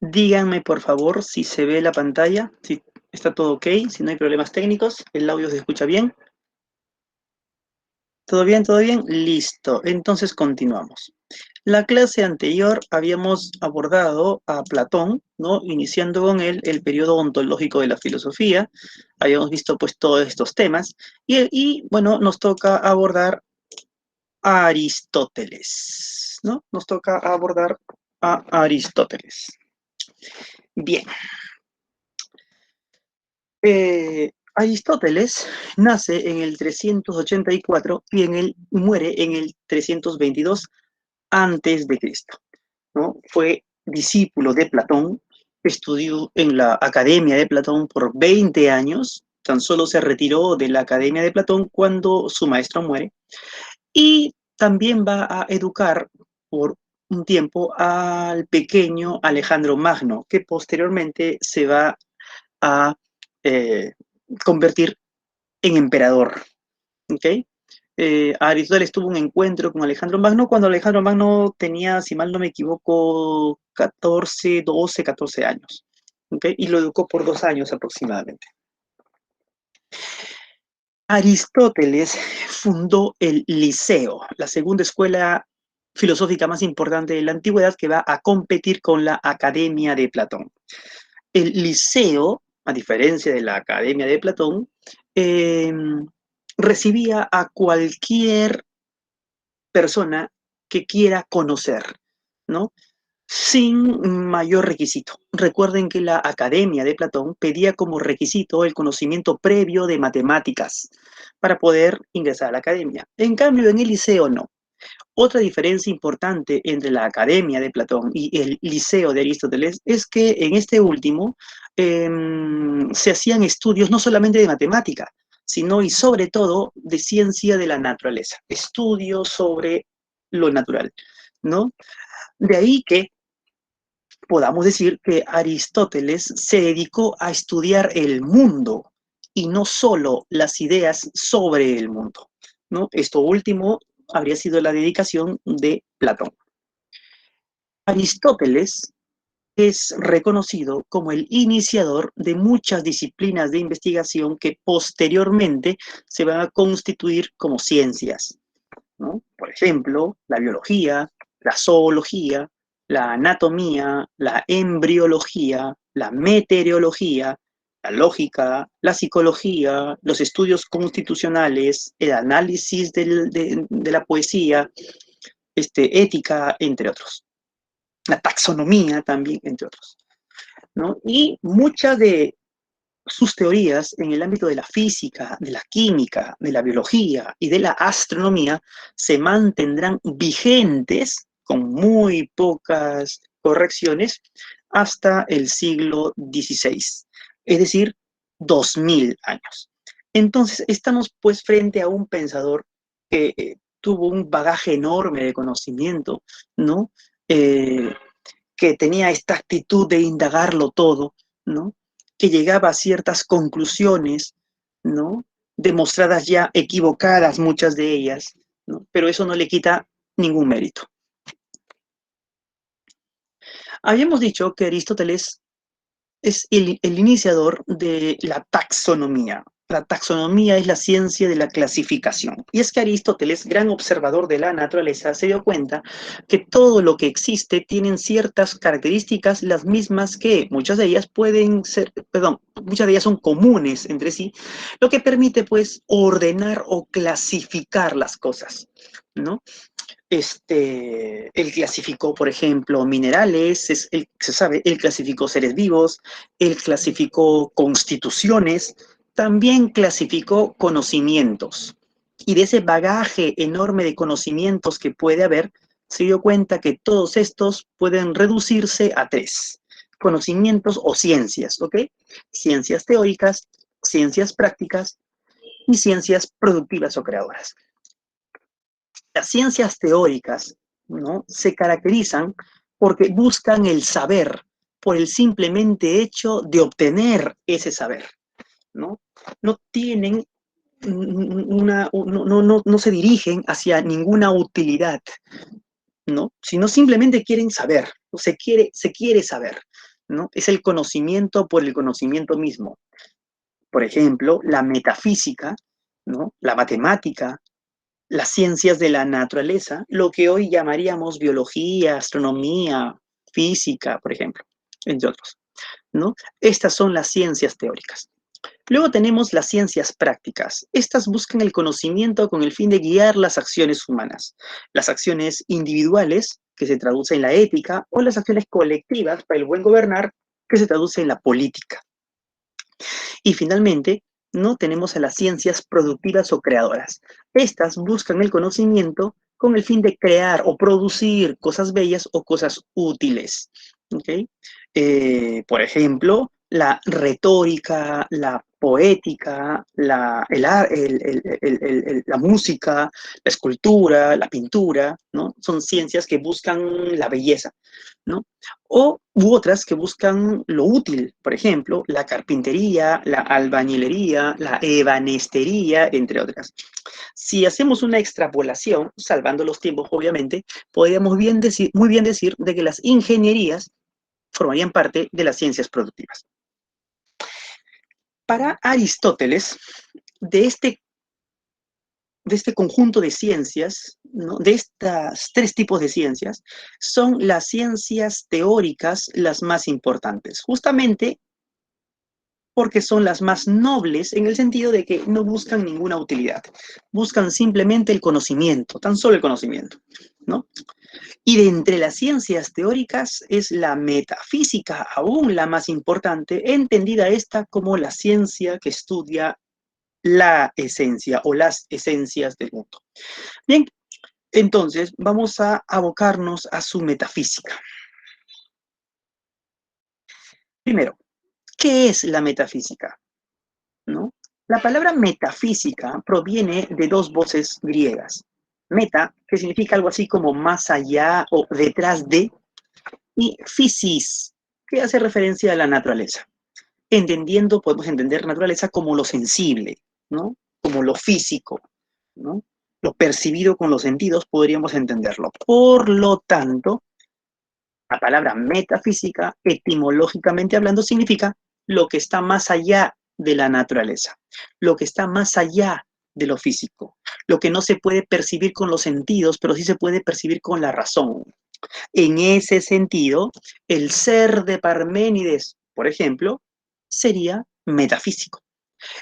Díganme, por favor, si se ve la pantalla, si está todo ok, si no hay problemas técnicos, el audio se escucha bien. ¿Todo bien? ¿Todo bien? Listo. Entonces continuamos. La clase anterior habíamos abordado a Platón, ¿no? Iniciando con él el periodo ontológico de la filosofía. Habíamos visto pues todos estos temas. Bueno, nos toca abordar a Aristóteles, ¿no? Nos toca abordar a Aristóteles. Bien. Aristóteles nace en el 384 y muere en el 322 antes de Cristo, ¿no? Fue discípulo de Platón, estudió en la Academia de Platón por 20 años, tan solo se retiró de la Academia de Platón cuando su maestro muere, y también va a educar por un tiempo al pequeño Alejandro Magno, que posteriormente se va a eh, convertir en emperador. ¿Okay? Aristóteles tuvo un encuentro con Alejandro Magno cuando Alejandro Magno tenía, si mal no me equivoco, 14, 12, 14 años. ¿Okay? Y lo educó por 2 años aproximadamente. Aristóteles fundó el Liceo, la segunda escuela filosófica más importante de la antigüedad que va a competir con la Academia de Platón. El Liceo, a diferencia de la Academia de Platón, eh, recibía a cualquier persona que quiera conocer, ¿no? Sin mayor requisito. Recuerden que la Academia de Platón pedía como requisito el conocimiento previo de matemáticas para poder ingresar a la academia. En cambio, en el liceo no. Otra diferencia importante entre la Academia de Platón y el Liceo de Aristóteles es que en este último se hacían estudios no solamente de matemática, sino y sobre todo de ciencia de la naturaleza, estudios sobre lo natural, ¿no? De ahí que podamos decir que Aristóteles se dedicó a estudiar el mundo y no solo las ideas sobre el mundo, ¿no? Esto último habría sido la dedicación de Platón. Aristóteles es reconocido como el iniciador de muchas disciplinas de investigación que posteriormente se van a constituir como ciencias, ¿no? Por ejemplo, la biología, la zoología, la anatomía, la embriología, la meteorología, la lógica, la psicología, los estudios constitucionales, el análisis de la poesía, ética, entre otros. La taxonomía también, entre otros, ¿no? Y muchas de sus teorías en el ámbito de la física, de la química, de la biología y de la astronomía se mantendrán vigentes con muy pocas correcciones hasta el siglo XVI, es decir, 2000 años. Entonces, estamos pues frente a un pensador que tuvo un bagaje enorme de conocimiento, ¿no? Que tenía esta actitud de indagarlo todo, ¿no? Que llegaba a ciertas conclusiones, ¿no? Demostradas ya equivocadas muchas de ellas, ¿no? Pero eso no le quita ningún mérito. Habíamos dicho que Aristóteles es el iniciador de la taxonomía. La taxonomía es la ciencia de la clasificación. Y es que Aristóteles, gran observador de la naturaleza, se dio cuenta que todo lo que existe tienen ciertas características, las mismas que muchas de ellas muchas de ellas son comunes entre sí, lo que permite pues ordenar o clasificar las cosas, ¿no? Él clasificó, por ejemplo, minerales, se sabe, él clasificó seres vivos, él clasificó constituciones, también clasificó conocimientos. Y de ese bagaje enorme de conocimientos que puede haber, se dio cuenta que todos estos pueden reducirse a tres: conocimientos o ciencias, ¿ok? Ciencias teóricas, ciencias prácticas y ciencias productivas o creadoras. Las ciencias teóricas, ¿no?, se caracterizan porque buscan el saber por el simplemente hecho de obtener ese saber, ¿no? No tienen no se dirigen hacia ninguna utilidad, ¿no? Sino simplemente quieren saber, se quiere saber, ¿no? Es el conocimiento por el conocimiento mismo. Por ejemplo, la metafísica, ¿no? La matemática, las ciencias de la naturaleza, lo que hoy llamaríamos biología, astronomía, física, por ejemplo, entre otros, ¿no? Estas son las ciencias teóricas. Luego tenemos las ciencias prácticas. Estas buscan el conocimiento con el fin de guiar las acciones humanas. Las acciones individuales, que se traduce en la ética, o las acciones colectivas para el buen gobernar, que se traduce en la política. Y finalmente, no tenemos a las ciencias productivas o creadoras. Estas buscan el conocimiento con el fin de crear o producir cosas bellas o cosas útiles. ¿Okay? Por ejemplo, la retórica, la poética, la música, la escultura, la pintura, ¿no? Son ciencias que buscan la belleza, ¿no? U otras que buscan lo útil, por ejemplo, la carpintería, la albañilería, la ebanistería, entre otras. Si hacemos una extrapolación, salvando los tiempos, obviamente, podríamos muy bien decir de que las ingenierías formarían parte de las ciencias productivas. Para Aristóteles, de este conjunto de ciencias, ¿no? De estos tres tipos de ciencias, son las ciencias teóricas las más importantes, justamente porque son las más nobles en el sentido de que no buscan ninguna utilidad, buscan simplemente el conocimiento, tan solo el conocimiento, ¿no? Y de entre las ciencias teóricas es la metafísica aún la más importante, entendida esta como la ciencia que estudia la esencia o las esencias del mundo. Bien, entonces vamos a abocarnos a su metafísica. Primero, ¿qué es la metafísica? ¿No? La palabra metafísica proviene de dos voces griegas. Meta, que significa algo así como más allá o detrás de, y physis, que hace referencia a la naturaleza. Entendiendo, podemos entender naturaleza como lo sensible, ¿no? Como lo físico, ¿no? Lo percibido con los sentidos, podríamos entenderlo. Por lo tanto, la palabra metafísica, etimológicamente hablando, significa lo que está más allá de la naturaleza, lo que está más allá de lo físico, lo que no se puede percibir con los sentidos, pero sí se puede percibir con la razón. En ese sentido, el ser de Parménides, por ejemplo, sería metafísico.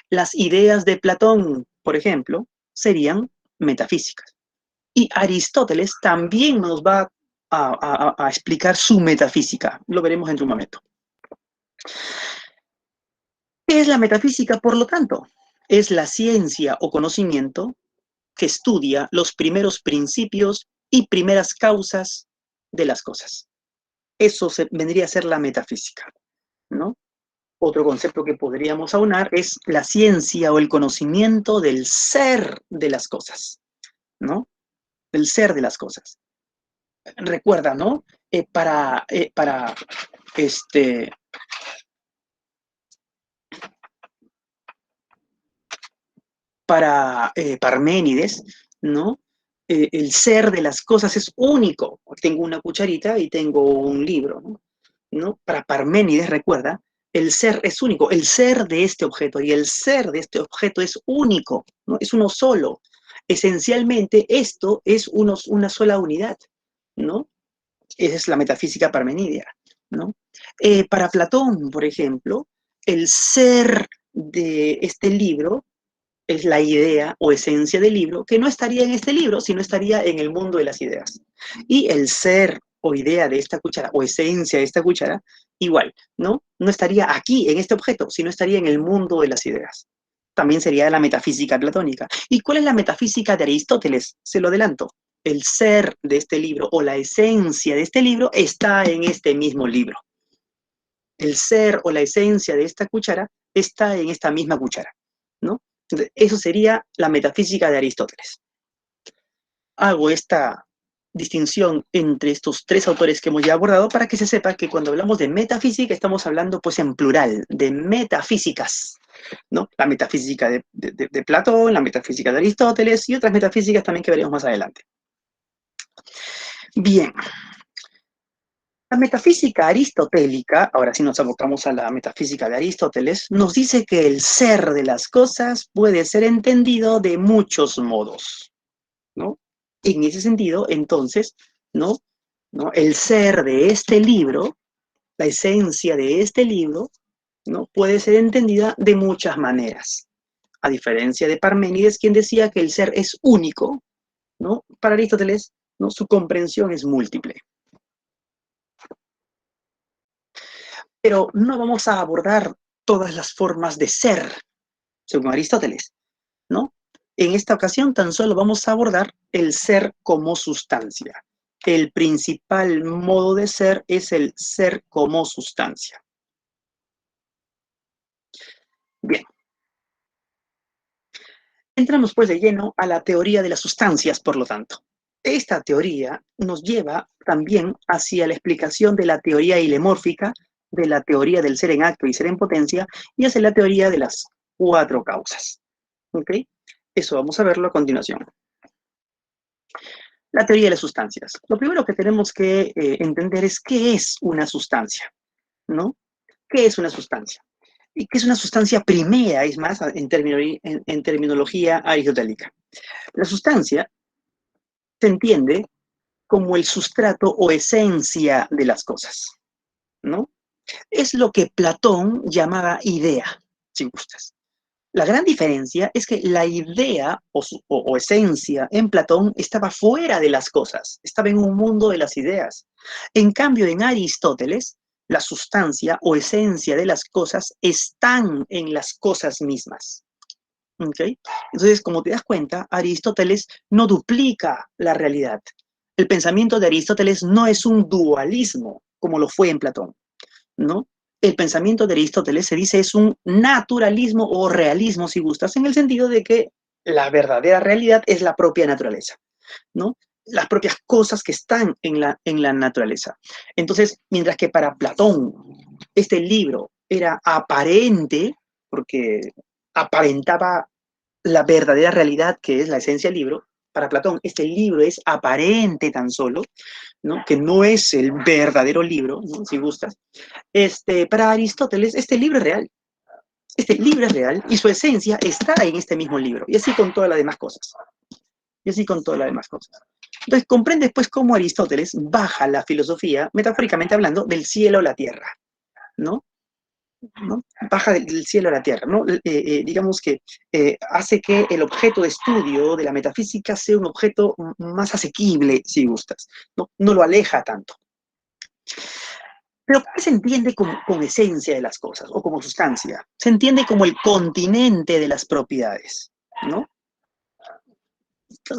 Las ideas de Platón, por ejemplo, serían metafísicas. Y Aristóteles también nos va a explicar su metafísica. Lo veremos en un momento. ¿Qué es la metafísica, por lo tanto? Es la ciencia o conocimiento que estudia los primeros principios y primeras causas de las cosas. Eso vendría a ser la metafísica, ¿no? Otro concepto que podríamos aunar es la ciencia o el conocimiento del ser de las cosas, ¿no? Del ser de las cosas. Recuerda, ¿no? Para Parménides, ¿no? El ser de las cosas es único. Tengo una cucharita y tengo un libro, ¿no? Para Parménides, recuerda, el ser es único, el ser de este objeto, y el ser de este objeto es único, ¿no? Es uno solo. Esencialmente, esto es una sola unidad, ¿no? Esa es la metafísica parmenidia, ¿no? Para Platón, por ejemplo, el ser de este libro es la idea o esencia del libro, que no estaría en este libro, sino estaría en el mundo de las ideas. Y el ser o idea de esta cuchara, o esencia de esta cuchara, igual, ¿no? No estaría aquí, en este objeto, sino estaría en el mundo de las ideas. También sería la metafísica platónica. ¿Y cuál es la metafísica de Aristóteles? Se lo adelanto. El ser de este libro o la esencia de este libro está en este mismo libro. El ser o la esencia de esta cuchara está en esta misma cuchara, ¿no? Entonces, eso sería la metafísica de Aristóteles. Hago esta distinción entre estos tres autores que hemos ya abordado para que se sepa que cuando hablamos de metafísica estamos hablando pues en plural, de metafísicas, ¿no? La metafísica de Platón, la metafísica de Aristóteles y otras metafísicas también que veremos más adelante. Bien. La metafísica aristotélica, ahora sí nos abocamos a la metafísica de Aristóteles, nos dice que el ser de las cosas puede ser entendido de muchos modos, ¿no? En ese sentido, entonces, ¿no? ¿no? El ser de este libro, la esencia de este libro, ¿no? Puede ser entendida de muchas maneras. A diferencia de Parménides, quien decía que el ser es único, ¿no? Para Aristóteles, ¿no? Su comprensión es múltiple. Pero no vamos a abordar todas las formas de ser, según Aristóteles, ¿no? En esta ocasión tan solo vamos a abordar el ser como sustancia. El principal modo de ser es el ser como sustancia. Bien. Entramos pues de lleno a la teoría de las sustancias, por lo tanto. Esta teoría nos lleva también hacia la explicación de la teoría hilemórfica, de la teoría del ser en acto y ser en potencia, y hacia la teoría de las cuatro causas. ¿Ok? Eso vamos a verlo a continuación. La teoría de las sustancias. Lo primero que tenemos que entender es qué es una sustancia, ¿no? ¿Qué es una sustancia? Y qué es una sustancia primera, es más, en terminología aristotélica. La sustancia se entiende como el sustrato o esencia de las cosas, ¿no? Es lo que Platón llamaba idea, si gustas. La gran diferencia es que la idea o esencia en Platón estaba fuera de las cosas, estaba en un mundo de las ideas. En cambio, en Aristóteles, la sustancia o esencia de las cosas están en las cosas mismas. ¿Okay? Entonces, como te das cuenta, Aristóteles no duplica la realidad. El pensamiento de Aristóteles no es un dualismo, como lo fue en Platón, ¿no? El pensamiento de Aristóteles se dice es un naturalismo o realismo, si gustas, en el sentido de que la verdadera realidad es la propia naturaleza, ¿no? Las propias cosas que están en la naturaleza. Entonces, mientras que para Platón este libro era aparente, porque aparentaba la verdadera realidad que es la esencia del libro, para Platón este libro es aparente tan solo, ¿no? Que no es el verdadero libro, ¿no? Si gustas. Para Aristóteles este libro es real. Este libro es real y su esencia está en este mismo libro. Y así con todas las demás cosas. Y así con todas las demás cosas. Entonces comprendes pues cómo Aristóteles baja la filosofía, metafóricamente hablando, del cielo a la tierra, ¿no? ¿no? Baja del cielo a la tierra, ¿no? Digamos que hace que el objeto de estudio de la metafísica sea un objeto más asequible, si gustas, ¿no? No lo aleja tanto. Pero ¿qué se entiende con esencia de las cosas o como sustancia? Se entiende como el continente de las propiedades, ¿no?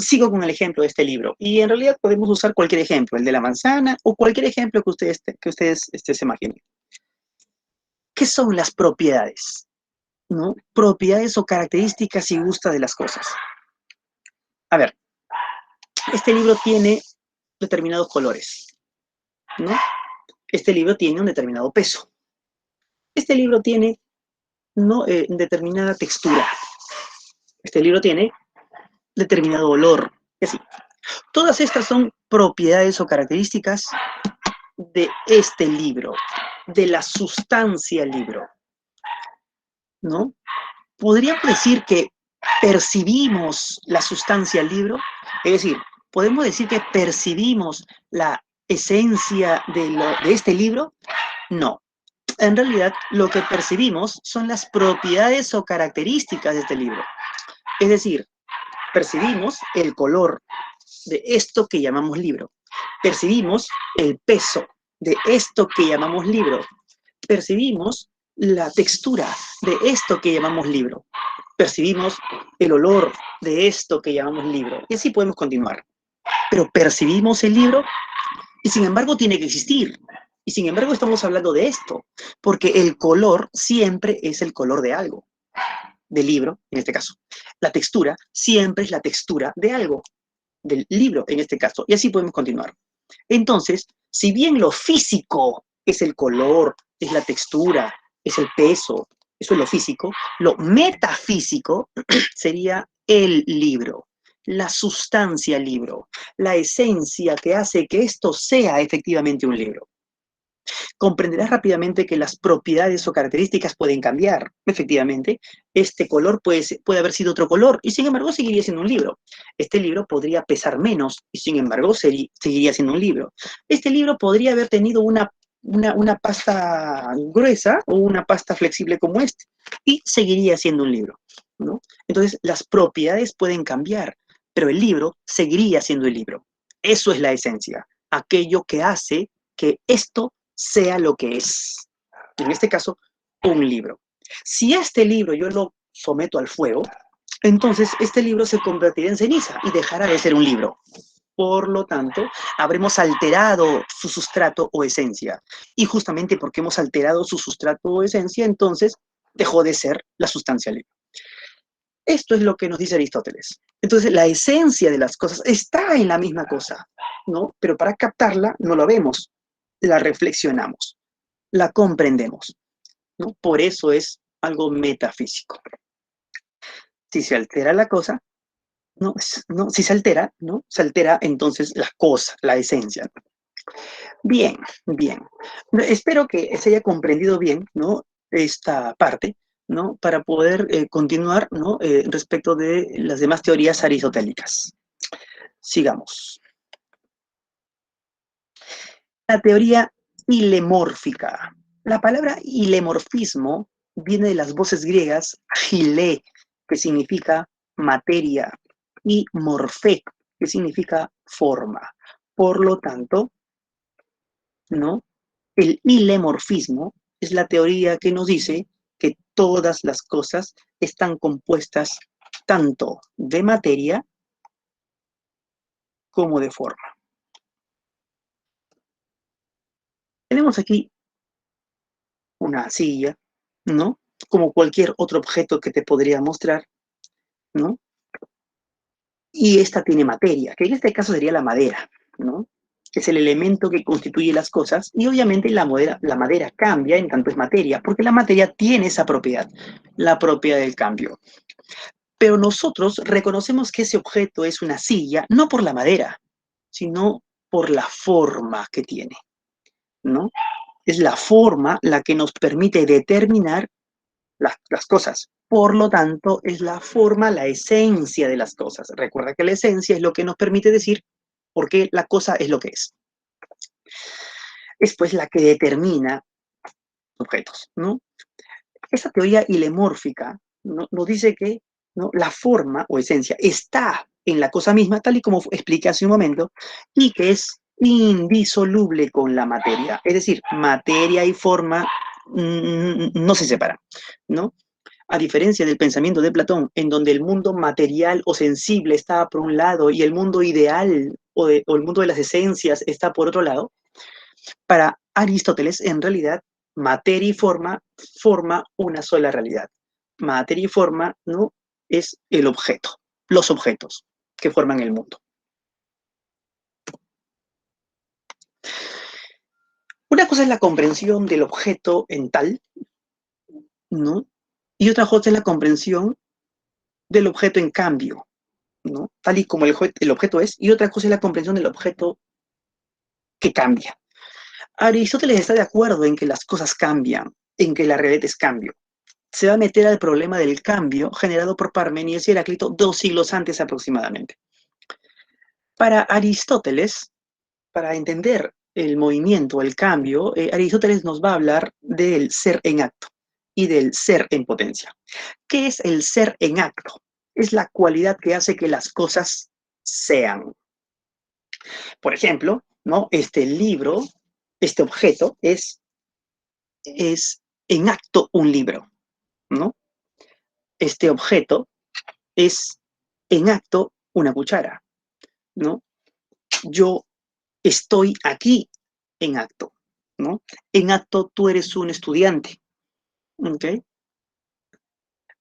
Sigo con el ejemplo de este libro y en realidad podemos usar cualquier ejemplo, el de la manzana o cualquier ejemplo que ustedes se imaginen. ¿Qué son las propiedades? ¿No? Propiedades o características si gusta de las cosas. A ver, este libro tiene determinados colores, ¿no? Este libro tiene un determinado peso. Este libro tiene ¿no? Determinada textura. Este libro tiene determinado olor. Y así. Todas estas son propiedades o características de este libro, de la sustancia libro, ¿no? Podríamos decir que percibimos la sustancia libro, es decir, podemos decir que percibimos la esencia de este libro. No, en realidad lo que percibimos son las propiedades o características de este libro. Es decir, percibimos el color de esto que llamamos libro. Percibimos el peso de esto que llamamos libro. Percibimos la textura de esto que llamamos libro. Percibimos el olor de esto que llamamos libro. Y así podemos continuar. Pero percibimos el libro y sin embargo tiene que existir. Y sin embargo estamos hablando de esto, porque el color siempre es el color de algo, del libro en este caso. La textura siempre es la textura de algo, del libro en este caso. Y así podemos continuar. Entonces, si bien lo físico es el color, es la textura, es el peso, eso es lo físico, lo metafísico sería el libro, la sustancia libro, la esencia que hace que esto sea efectivamente un libro. Comprenderás rápidamente que las propiedades o características pueden cambiar. Efectivamente, este color puede haber sido otro color y sin embargo seguiría siendo un libro. Este libro podría pesar menos y sin embargo seguiría siendo un libro. Este libro podría haber tenido una pasta gruesa o una pasta flexible como este y seguiría siendo un libro, ¿no? Entonces, las propiedades pueden cambiar, pero el libro seguiría siendo el libro. Eso es la esencia, aquello que hace que esto sea lo que es. En este caso, un libro. Si este libro yo lo someto al fuego, entonces este libro se convertirá en ceniza y dejará de ser un libro. Por lo tanto, habremos alterado su sustrato o esencia. Y justamente porque hemos alterado su sustrato o esencia, entonces dejó de ser la sustancia libro. Esto es lo que nos dice Aristóteles. Entonces, la esencia de las cosas está en la misma cosa, ¿no? Pero para captarla no lo vemos, la reflexionamos, la comprendemos, ¿no? Por eso es algo metafísico. Si se altera la cosa, no, si se altera, ¿no? Se altera entonces la cosa, la esencia. Bien, bien. Espero que se haya comprendido bien, ¿no? Esta parte, ¿no? Para poder continuar, ¿no? Respecto de las demás teorías aristotélicas. Sigamos. La teoría hilemórfica. La palabra hilemorfismo viene de las voces griegas hile, que significa materia, y morfé, que significa forma. Por lo tanto, ¿no? El hilemorfismo es la teoría que nos dice que todas las cosas están compuestas tanto de materia como de forma. Tenemos aquí una silla, ¿no? Como cualquier otro objeto que te podría mostrar, ¿no? Y esta tiene materia, que en este caso sería la madera, ¿no? Es el elemento que constituye las cosas y obviamente la madera cambia en tanto es materia, porque la materia tiene esa propiedad, la propiedad del cambio. Pero nosotros reconocemos que ese objeto es una silla no por la madera, sino por la forma que tiene, ¿no? Es la forma la que nos permite determinar las cosas. Por lo tanto, es la forma, la esencia de las cosas. Recuerda que la esencia es lo que nos permite decir por qué la cosa es lo que es. Es pues la que determina objetos, ¿no? Esta teoría hilemórfica, ¿no? Nos dice que, ¿no? La forma o esencia está en la cosa misma, tal y como expliqué hace un momento, y que es indisoluble con la materia. Es decir, materia y forma no se separan, ¿no? A diferencia del pensamiento de Platón, en donde el mundo material o sensible está por un lado y el mundo ideal o el mundo de las esencias está por otro lado, para Aristóteles, en realidad, materia y forma una sola realidad. Materia y forma, ¿no? Es el objeto, los objetos que forman el mundo. Una cosa es la comprensión del objeto en tal, ¿no? Y otra cosa es la comprensión del objeto en cambio, ¿no? Tal y como el objeto es, y otra cosa es la comprensión del objeto que cambia. Aristóteles está de acuerdo en que las cosas cambian, en que la realidad es cambio. Se va a meter al problema del cambio generado por Parménides y Heráclito 2 siglos antes aproximadamente. Para Aristóteles, para entender el movimiento, el cambio, Aristóteles nos va a hablar del ser en acto y del ser en potencia. ¿Qué es el ser en acto? Es la cualidad que hace que las cosas sean. Por ejemplo, ¿no? Este libro, este objeto es en acto un libro, ¿no? Este objeto es en acto una cuchara, ¿no? Yo estoy aquí en acto, ¿no? En acto tú eres un estudiante, ¿ok?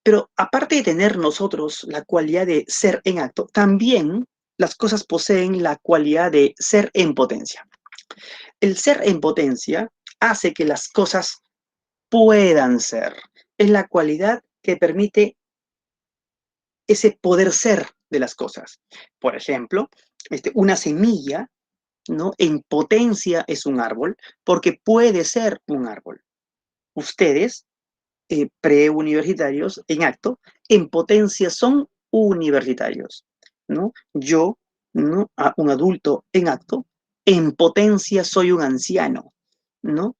Pero aparte de tener nosotros la cualidad de ser en acto, también las cosas poseen la cualidad de ser en potencia. El ser en potencia hace que las cosas puedan ser. Es la cualidad que permite ese poder ser de las cosas. Por ejemplo, una semilla ¿no? En potencia es un árbol porque puede ser un árbol. Ustedes, preuniversitarios en acto, en potencia son universitarios, ¿no? Yo, ¿no? Un adulto en acto, en potencia soy un anciano, ¿no?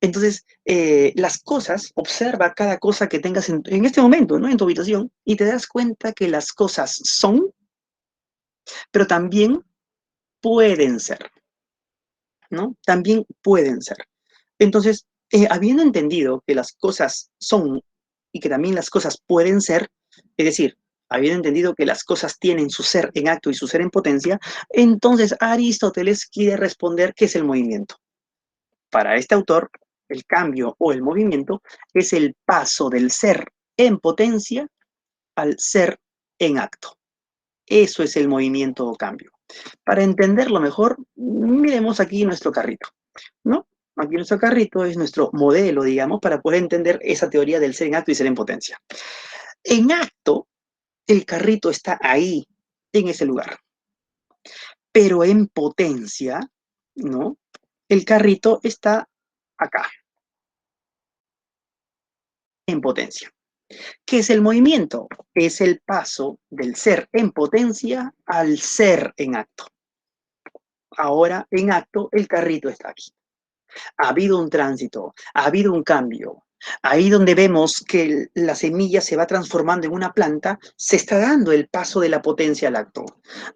Entonces, las cosas, observa cada cosa que tengas en este momento, ¿no? En tu habitación, y te das cuenta que las cosas son, pero también pueden ser, ¿no? También pueden ser. Entonces, habiendo entendido que las cosas son y que también las cosas pueden ser, es decir, habiendo entendido que las cosas tienen su ser en acto y su ser en potencia, entonces Aristóteles quiere responder qué es el movimiento. Para este autor, el cambio o el movimiento es el paso del ser en potencia al ser en acto. Eso es el movimiento o cambio. Para entenderlo mejor, miremos aquí nuestro carrito, ¿no? Aquí nuestro carrito es nuestro modelo, digamos, para poder entender esa teoría del ser en acto y ser en potencia. En acto, el carrito está ahí, en ese lugar. Pero en potencia, ¿no? El carrito está acá, en potencia. ¿Qué es el movimiento? Es el paso del ser en potencia al ser en acto. Ahora, en acto, el carrito está aquí. Ha habido un tránsito, ha habido un cambio. Ahí donde vemos que la semilla se va transformando en una planta, se está dando el paso de la potencia al acto.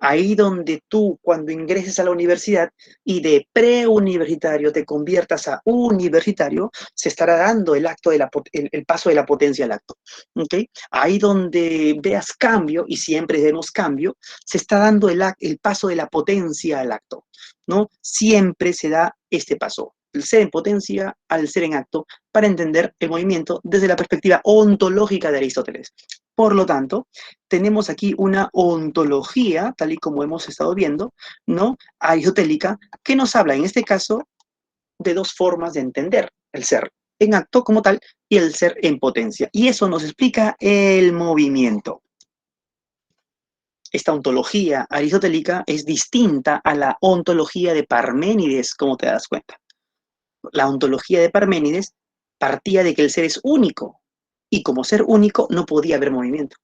Ahí donde tú, cuando ingreses a la universidad y de preuniversitario te conviertas a universitario, se estará dando el acto de el paso de la potencia al acto. ¿Okay? Ahí donde veas cambio, y siempre vemos cambio, se está dando el paso de la potencia al acto, ¿no? Siempre se da este paso, el ser en potencia al ser en acto, para entender el movimiento desde la perspectiva ontológica de Aristóteles. Por lo tanto, tenemos aquí una ontología, tal y como hemos estado viendo, ¿no? Aristotélica, que nos habla en este caso de dos formas de entender el ser en acto como tal y el ser en potencia. Y eso nos explica el movimiento. Esta ontología aristotélica es distinta a la ontología de Parménides, como te das cuenta. La ontología de Parménides partía de que el ser es único, y como ser único no podía haber movimiento.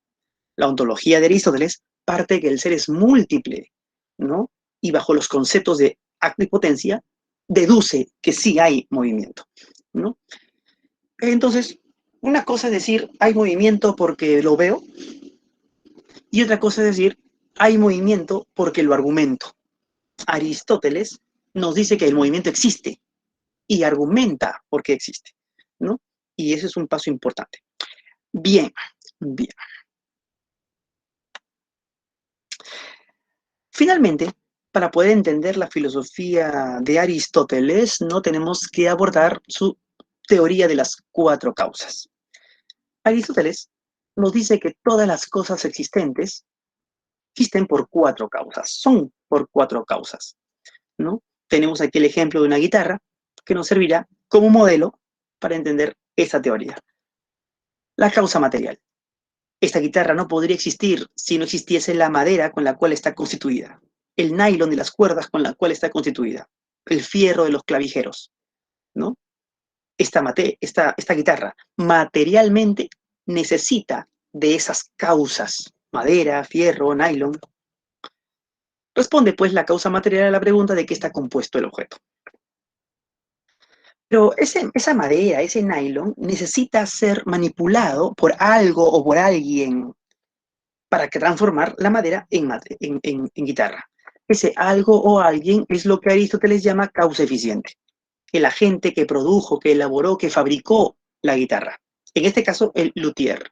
La ontología de Aristóteles parte de que el ser es múltiple, ¿no? Y bajo los conceptos de acto y potencia, deduce que sí hay movimiento, ¿no? Entonces, una cosa es decir, hay movimiento porque lo veo, y otra cosa es decir, hay movimiento porque lo argumento. Aristóteles nos dice que el movimiento existe y argumenta por qué existe, ¿no? Y ese es un paso importante. Bien, bien. Finalmente, para poder entender la filosofía de Aristóteles, no tenemos que abordar su teoría de las cuatro causas. Aristóteles nos dice que todas las cosas existentes existen por cuatro causas, son por cuatro causas, ¿no? Tenemos aquí el ejemplo de una guitarra que nos servirá como modelo para entender esa teoría. La causa material. Esta guitarra no podría existir si no existiese la madera con la cual está constituida, el nylon de las cuerdas con la cual está constituida, el fierro de los clavijeros, ¿no? Esta guitarra materialmente necesita de esas causas, madera, fierro, nylon. Responde pues la causa material a la pregunta de qué está compuesto el objeto. Pero esa madera, ese nylon, necesita ser manipulado por algo o por alguien para transformar la madera en guitarra. Ese algo o alguien es lo que Aristóteles llama causa eficiente, el agente que produjo, que elaboró, que fabricó la guitarra. En este caso, el luthier.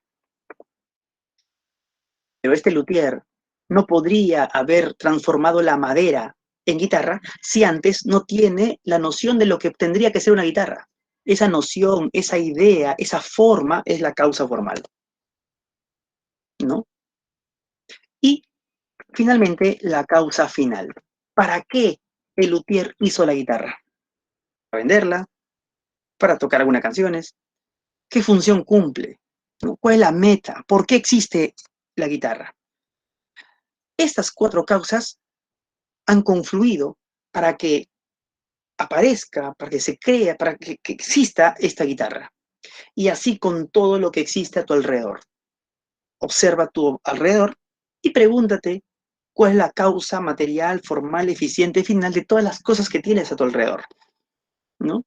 Pero este luthier no podría haber transformado la madera en guitarra si antes no tiene la noción de lo que tendría que ser una guitarra. Esa noción, esa idea, esa forma es la causa formal, ¿no? Y finalmente, la causa final. ¿Para qué el luthier hizo la guitarra? ¿Para venderla? ¿Para tocar algunas canciones? ¿Qué función cumple? ¿No? ¿Cuál es la meta? ¿Por qué existe la guitarra? Estas cuatro causas han confluido para que aparezca, para que se crea, para que exista esta guitarra. Y así con todo lo que existe a tu alrededor. Observa a tu alrededor y pregúntate cuál es la causa material, formal, eficiente, final de todas las cosas que tienes a tu alrededor, ¿no?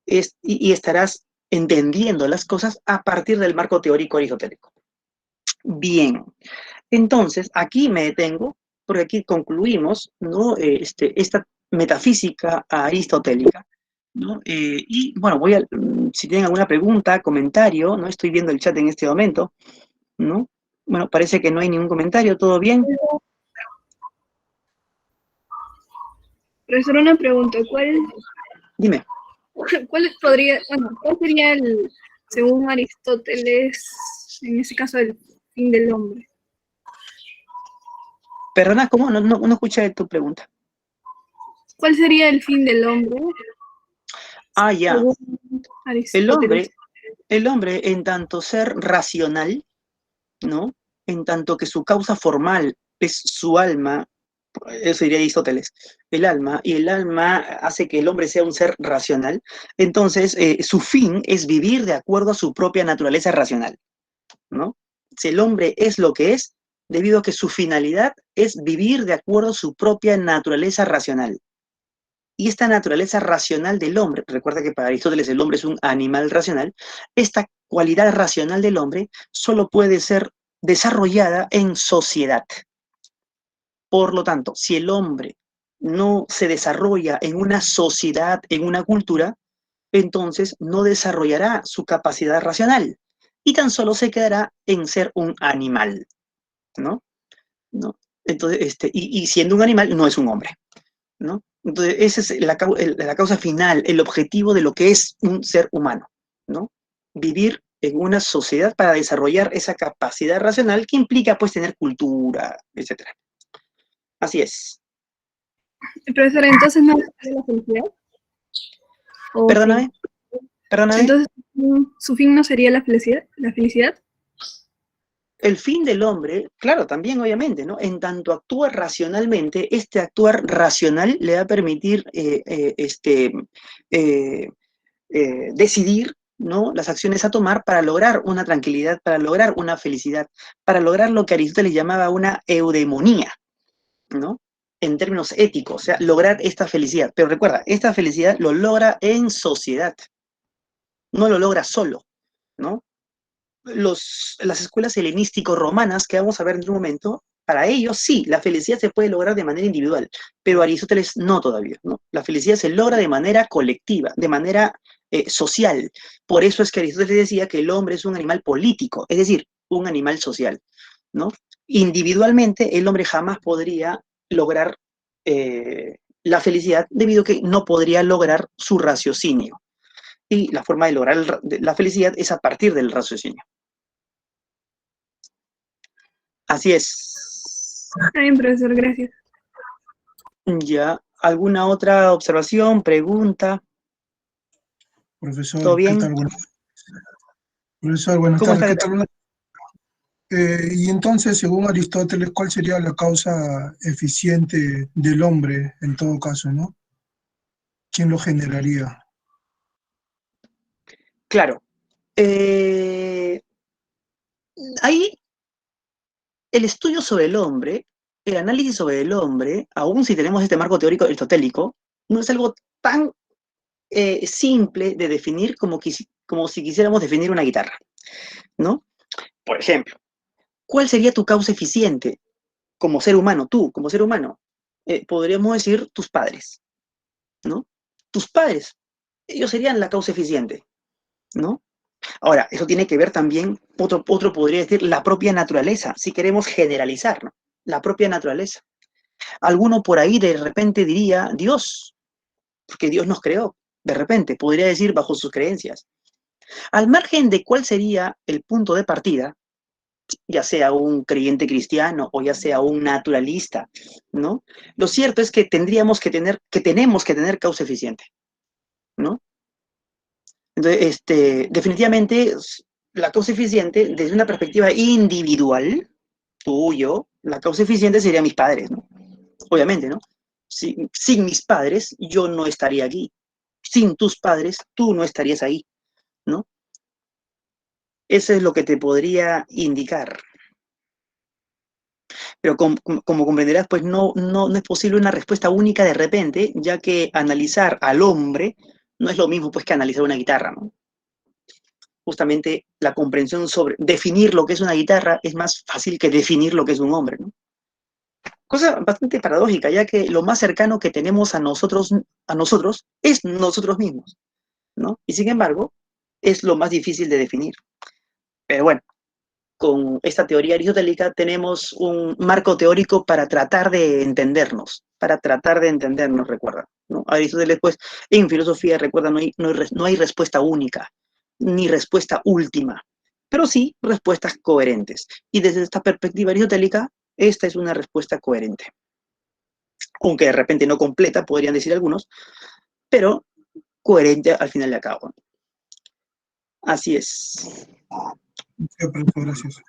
Y estarás entendiendo las cosas a partir del marco teórico aristotélico. Bien, entonces aquí me detengo, porque aquí concluimos, ¿no? Esta metafísica aristotélica, ¿no? Y bueno, si tienen alguna pregunta, comentario, ¿no? Estoy viendo el chat en este momento, ¿no? Bueno, parece que no hay ningún comentario, ¿todo bien? Profesor, una pregunta, Dime. ¿cuál sería según Aristóteles, en ese caso, el fin del hombre? Perdona, ¿cómo? No escuché tu pregunta. ¿Cuál sería el fin del hombre? Ah, ya. Según Aristóteles. El hombre, en tanto ser racional, ¿no? En tanto que su causa formal es su alma, eso diría Aristóteles, el alma, y el alma hace que el hombre sea un ser racional, entonces su fin es vivir de acuerdo a su propia naturaleza racional, ¿no? Si el hombre es lo que es, debido a que su finalidad es vivir de acuerdo a su propia naturaleza racional. Y esta naturaleza racional del hombre, recuerda que para Aristóteles el hombre es un animal racional, esta cualidad racional del hombre solo puede ser desarrollada en sociedad. Por lo tanto, si el hombre no se desarrolla en una sociedad, en una cultura, entonces no desarrollará su capacidad racional y tan solo se quedará en ser un animal, ¿no? ¿No? Entonces, y siendo un animal, no es un hombre, ¿no? Entonces, esa es la causa final, el objetivo de lo que es un ser humano, ¿no? Vivir en una sociedad para desarrollar esa capacidad racional que implica, pues, tener cultura, etc. Así es. Profesor, entonces no sería la felicidad. ¿O sí? Perdóname. Entonces, ¿su fin no sería la felicidad? ¿La felicidad? El fin del hombre, claro, también obviamente, ¿no? En tanto actúa racionalmente, este actuar racional le va a permitir decidir, ¿no? Las acciones a tomar para lograr una tranquilidad, para lograr una felicidad, para lograr lo que Aristóteles llamaba una eudemonía, ¿no? En términos éticos, o sea, lograr esta felicidad. Pero recuerda, esta felicidad lo logra en sociedad, no lo logra solo, ¿no? Las escuelas helenístico-romanas que vamos a ver en un momento, para ellos sí, la felicidad se puede lograr de manera individual, pero Aristóteles no todavía, ¿no? La felicidad se logra de manera colectiva, de manera social. Por eso es que Aristóteles decía que el hombre es un animal político, es decir, un animal social, ¿no? Individualmente, el hombre jamás podría lograr la felicidad debido a que no podría lograr su raciocinio. Y la forma de lograr la felicidad es a partir del raciocinio. Así es. Está bien, profesor, gracias. Ya, ¿alguna otra observación, pregunta? Profesor, ¿Todo bien? ¿qué tal? Profesor, buenas ¿Cómo tardes, está? ¿qué tal? Y entonces, según Aristóteles, ¿cuál sería la causa eficiente del hombre en todo caso, no? ¿Quién lo generaría? Claro. Ahí el estudio sobre el hombre, el análisis sobre el hombre, aun si tenemos este marco teórico aristotélico, no es algo tan simple de definir como si quisiéramos definir una guitarra, ¿no? Por ejemplo, ¿cuál sería tu causa eficiente como ser humano, tú, como ser humano? Podríamos decir tus padres, ¿no? Tus padres, ellos serían la causa eficiente, ¿no? Ahora, eso tiene que ver también, otro podría decir, la propia naturaleza, si queremos generalizar, ¿no? La propia naturaleza. Alguno por ahí de repente diría Dios, porque Dios nos creó, de repente, podría decir bajo sus creencias. Al margen de cuál sería el punto de partida, ya sea un creyente cristiano o ya sea un naturalista, ¿no? Lo cierto es que tenemos que tener causa eficiente, ¿no? Entonces, definitivamente, la causa eficiente, desde una perspectiva individual, tú, yo, la causa eficiente serían mis padres, ¿no? Obviamente, ¿no? Sin mis padres, yo no estaría aquí. Sin tus padres, tú no estarías ahí, ¿no? Eso es lo que te podría indicar. Pero como comprenderás, pues no es posible una respuesta única de repente, ya que analizar al hombre no es lo mismo pues que analizar una guitarra, ¿no? Justamente la comprensión sobre definir lo que es una guitarra es más fácil que definir lo que es un hombre, ¿no? Cosa bastante paradójica, ya que lo más cercano que tenemos a nosotros es nosotros mismos, ¿no? Y sin embargo, es lo más difícil de definir. Pero bueno, con esta teoría aristotélica tenemos un marco teórico para tratar de entendernos, recuerda, ¿no? Aristóteles, pues, en filosofía, recuerda, no hay respuesta única, ni respuesta última, pero sí respuestas coherentes. Y desde esta perspectiva aristotélica, esta es una respuesta coherente. Aunque de repente no completa, podrían decir algunos, pero coherente al final de cabo. Así es. Sí, profesor, gracias.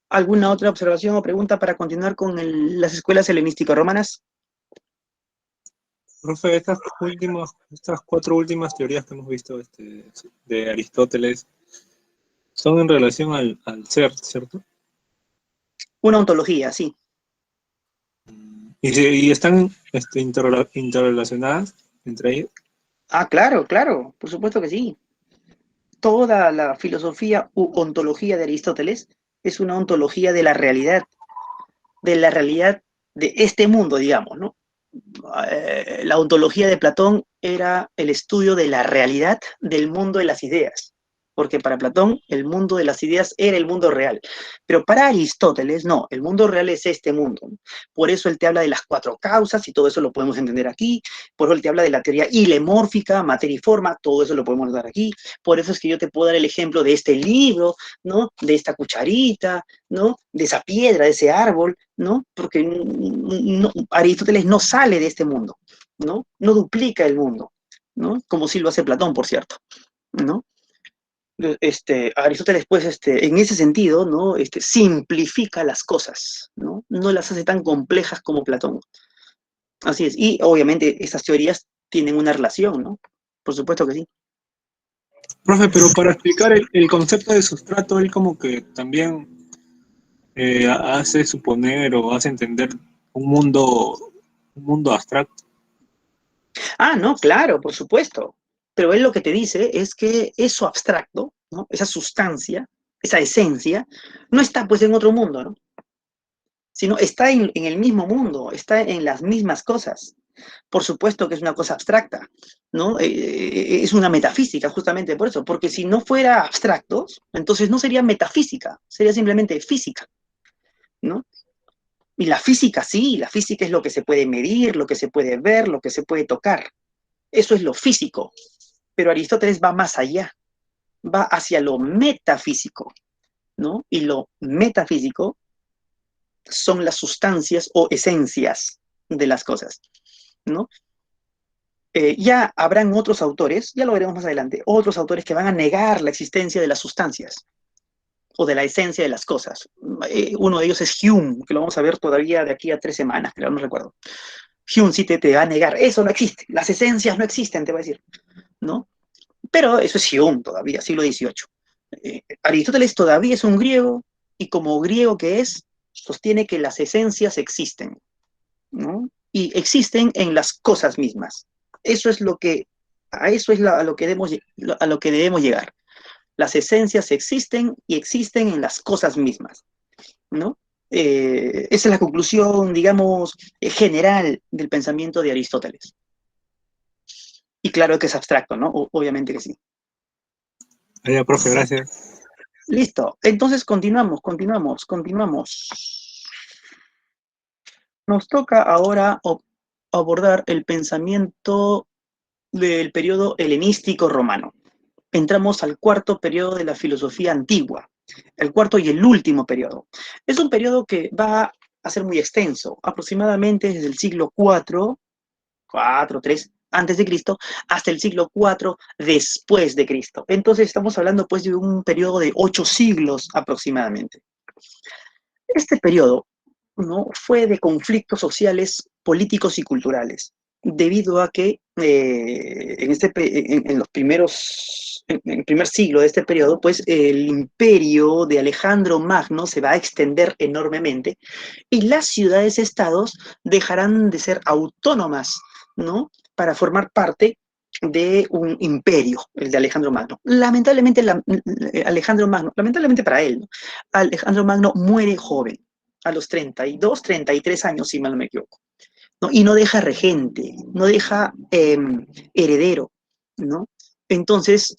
¿Alguna otra observación o pregunta para continuar con las escuelas helenístico-romanas? Profe, estas 4 últimas teorías que hemos visto de Aristóteles son en relación al ser, ¿cierto? Una ontología, sí. Y están interrelacionadas entre ellas. Ah, claro, claro, por supuesto que sí. Toda la filosofía u ontología de Aristóteles es una ontología de la realidad de este mundo, digamos, ¿no? La ontología de Platón era el estudio de la realidad del mundo de las ideas, porque para Platón el mundo de las ideas era el mundo real, pero para Aristóteles no, el mundo real es este mundo. Por eso él te habla de las 4 causas y todo eso lo podemos entender aquí, por eso él te habla de la teoría hilemórfica, materia y forma, todo eso lo podemos dar aquí, por eso es que yo te puedo dar el ejemplo de este libro, ¿no? De esta cucharita, ¿no? De esa piedra, de ese árbol, ¿no? Porque Aristóteles no sale de este mundo, ¿no? No duplica el mundo, ¿no? Como sí lo hace Platón, por cierto, ¿no? Aristóteles, pues, en ese sentido, ¿no? Simplifica las cosas, ¿no? No las hace tan complejas como Platón. Así es. Y obviamente estas teorías tienen una relación, ¿no? Por supuesto que sí. Profe, pero para explicar el concepto de sustrato, él como que también hace suponer o hace entender un mundo abstracto. Ah, no, claro, por supuesto. Pero él lo que te dice es que eso abstracto, ¿no? Esa sustancia, esa esencia, no está pues en otro mundo, ¿no? Sino está en el mismo mundo, está en las mismas cosas. Por supuesto que es una cosa abstracta, ¿no? Es una metafísica, justamente por eso, porque si no fuera abstracto, entonces no sería metafísica, sería simplemente física, ¿no? Y la física sí, la física es lo que se puede medir, lo que se puede ver, lo que se puede tocar. Eso es lo físico. Pero Aristóteles va más allá, va hacia lo metafísico, ¿no? Y lo metafísico son las sustancias o esencias de las cosas, ¿no? Ya habrán otros autores, ya lo veremos más adelante, otros autores que van a negar la existencia de las sustancias o de la esencia de las cosas. Uno de ellos es Hume, que lo vamos a ver todavía de aquí a 3 semanas, creo, no recuerdo. Hume sí te va a negar, eso no existe, las esencias no existen, te va a decir, ¿no? Pero eso es Hume todavía, siglo XVIII. Aristóteles todavía es un griego y como griego que es, sostiene que las esencias existen, ¿no? Y existen en las cosas mismas. Eso es lo que, a eso es a lo que debemos llegar. Las esencias existen y existen en las cosas mismas, ¿no? Esa es la conclusión, digamos, general del pensamiento de Aristóteles. Y claro que es abstracto, ¿no? Obviamente que sí. Ya, profe, gracias. Listo. Entonces continuamos. Nos toca ahora abordar el pensamiento del periodo helenístico romano. Entramos al 4.º periodo de la filosofía antigua, el 4.º y el último periodo. Es un periodo que va a ser muy extenso, aproximadamente desde el siglo IV, 3 antes de Cristo, hasta el siglo IV después de Cristo. Entonces estamos hablando pues de un periodo de 8 siglos aproximadamente. Este periodo, ¿no? Fue de conflictos sociales políticos y culturales, debido a que en los primeros, en el primer siglo de este periodo, pues el imperio de Alejandro Magno se va a extender enormemente y las ciudades-estados dejarán de ser autónomas, ¿no? Para formar parte de un imperio, el de Alejandro Magno. Lamentablemente, Alejandro Magno, lamentablemente para él, ¿no? Alejandro Magno muere joven, a los 32, 33 años, si mal no me equivoco, ¿no? Y no deja regente, no deja heredero, ¿no? Entonces,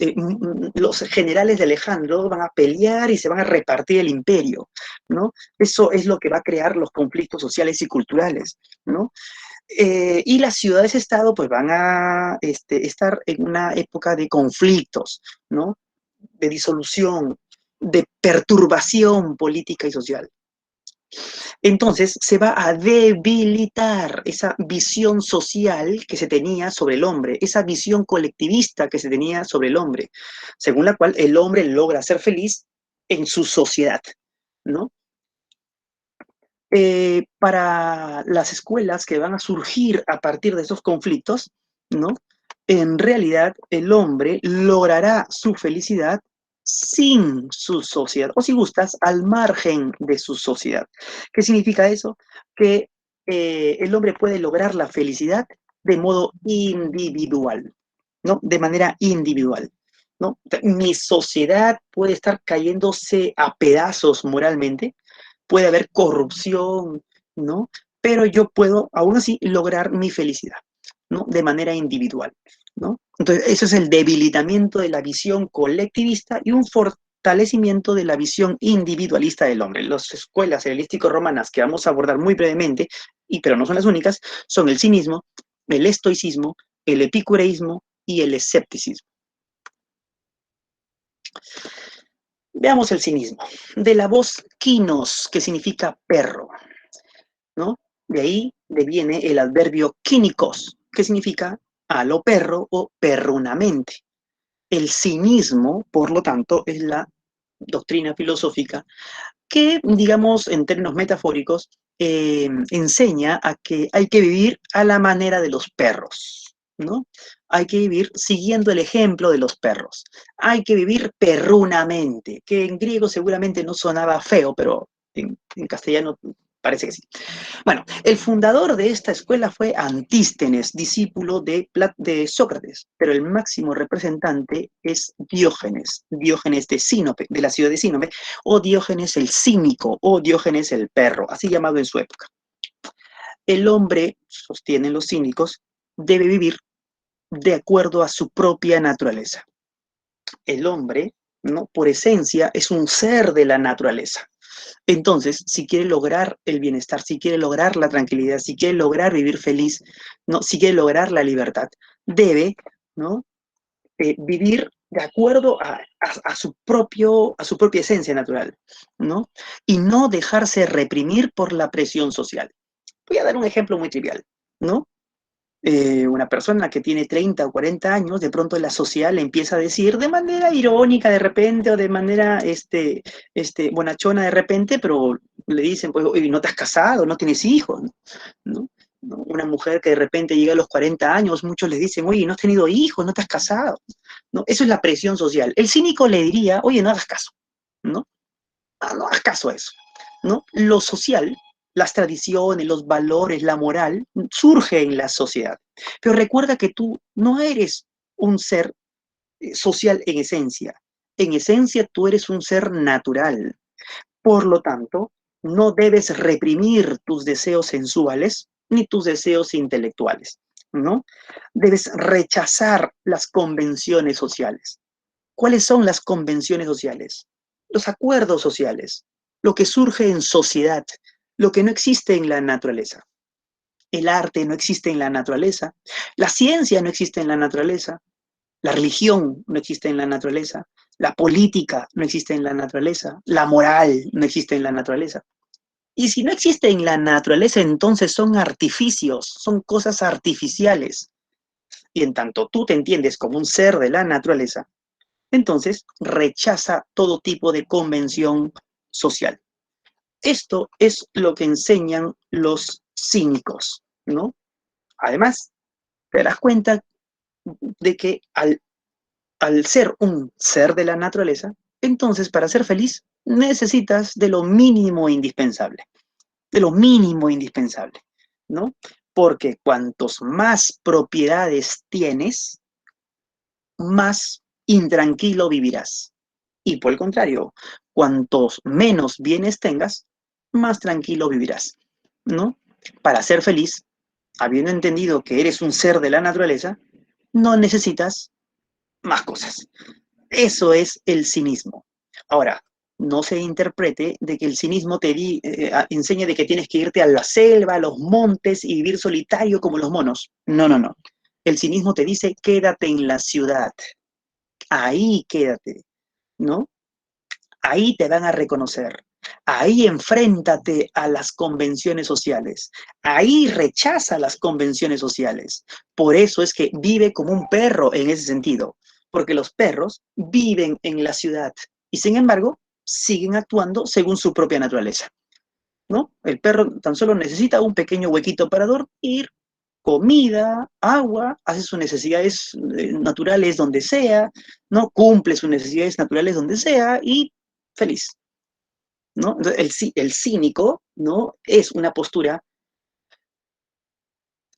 los generales de Alejandro van a pelear y se van a repartir el imperio, ¿no? Eso es lo que va a crear los conflictos sociales y culturales, ¿no? Y las ciudades-estado pues van a estar en una época de conflictos, ¿no? De disolución, de perturbación política y social. Entonces se va a debilitar esa visión social que se tenía sobre el hombre, esa visión colectivista que se tenía sobre el hombre, según la cual el hombre logra ser feliz en su sociedad, ¿no? Para las escuelas que van a surgir a partir de esos conflictos, ¿no? En realidad el hombre logrará su felicidad sin su sociedad, o si gustas, al margen de su sociedad. ¿Qué significa eso? Que el hombre puede lograr la felicidad de modo individual, ¿no? De manera individual, ¿no? Mi sociedad puede estar cayéndose a pedazos moralmente, puede haber corrupción, ¿no? Pero yo puedo aún así lograr mi felicidad, ¿no? De manera individual, ¿no? Entonces, eso es el debilitamiento de la visión colectivista y un fortalecimiento de la visión individualista del hombre. Las escuelas helenístico-romanas que vamos a abordar muy brevemente, pero no son las únicas, son el cinismo, el estoicismo, el epicureísmo y el escepticismo. Veamos el cinismo. De la voz kinos, que significa perro, ¿no? De ahí deviene el adverbio kínicos, que significa a lo perro o perrunamente. El cinismo, por lo tanto, es la doctrina filosófica que, digamos, en términos metafóricos, enseña a que hay que vivir a la manera de los perros, ¿no? Hay que vivir siguiendo el ejemplo de los perros. Hay que vivir perrunamente, que en griego seguramente no sonaba feo, pero en castellano parece que sí. Bueno, el fundador de esta escuela fue Antístenes, discípulo de Sócrates, pero el máximo representante es Diógenes, Diógenes de Sinope, de la ciudad de Sinope, o Diógenes el cínico, o Diógenes el perro, así llamado en su época. El hombre, sostienen los cínicos, debe vivir de acuerdo a su propia naturaleza. El hombre, ¿no? Por esencia, es un ser de la naturaleza. Entonces, si quiere lograr el bienestar, si quiere lograr la tranquilidad, si quiere lograr vivir feliz, ¿no? Si quiere lograr la libertad, debe, ¿no? Vivir de acuerdo a su propia esencia natural, ¿no? Y no dejarse reprimir por la presión social. Voy a dar un ejemplo muy trivial, ¿no? Una persona que tiene 30 o 40 años, de pronto la sociedad le empieza a decir de manera irónica de repente o de manera bonachona de repente, pero le dicen, pues, oye, no te has casado, no tienes hijos, ¿no? ¿No? Una mujer que de repente llega a los 40 años, muchos le dicen, oye, no has tenido hijos, no te has casado, ¿no? Eso es la presión social. El cínico le diría, oye, no hagas caso, ¿no? No hagas caso a eso, ¿no? Lo social, las tradiciones, los valores, la moral, surge en la sociedad. Pero recuerda que tú no eres un ser social en esencia. En esencia, tú eres un ser natural. Por lo tanto, no debes reprimir tus deseos sensuales ni tus deseos intelectuales, ¿no? Debes rechazar las convenciones sociales. ¿Cuáles son las convenciones sociales? Los acuerdos sociales, lo que surge en sociedad, lo que no existe en la naturaleza. El arte no existe en la naturaleza, la ciencia no existe en la naturaleza, la religión no existe en la naturaleza, la política no existe en la naturaleza, la moral no existe en la naturaleza. Y si no existe en la naturaleza, entonces son artificios, son cosas artificiales. Y en tanto tú te entiendes como un ser de la naturaleza, entonces rechaza todo tipo de convención social. Esto es lo que enseñan los cínicos, ¿no? Además, te das cuenta de que al ser un ser de la naturaleza, entonces para ser feliz necesitas de lo mínimo indispensable, de lo mínimo indispensable, ¿no? Porque cuantos más propiedades tienes, más intranquilo vivirás. Y por el contrario, cuantos menos bienes tengas, más tranquilo vivirás, ¿no? Para ser feliz, habiendo entendido que eres un ser de la naturaleza, no necesitas más cosas. Eso es el cinismo. Ahora, no se interprete de que el cinismo enseñe de que tienes que irte a la selva, a los montes y vivir solitario como los monos. No, no, no. El cinismo te dice, quédate en la ciudad. Ahí quédate, ¿no? Ahí te van a reconocer. Ahí enfréntate a las convenciones sociales. Ahí rechaza las convenciones sociales. Por eso es que vive como un perro en ese sentido. Porque los perros viven en la ciudad y sin embargo siguen actuando según su propia naturaleza, ¿no? El perro tan solo necesita un pequeño huequito para dormir, comida, agua, hace sus necesidades naturales donde sea, ¿no? Cumple sus necesidades naturales donde sea y feliz, ¿no? Entonces, el cínico, ¿no? Es una postura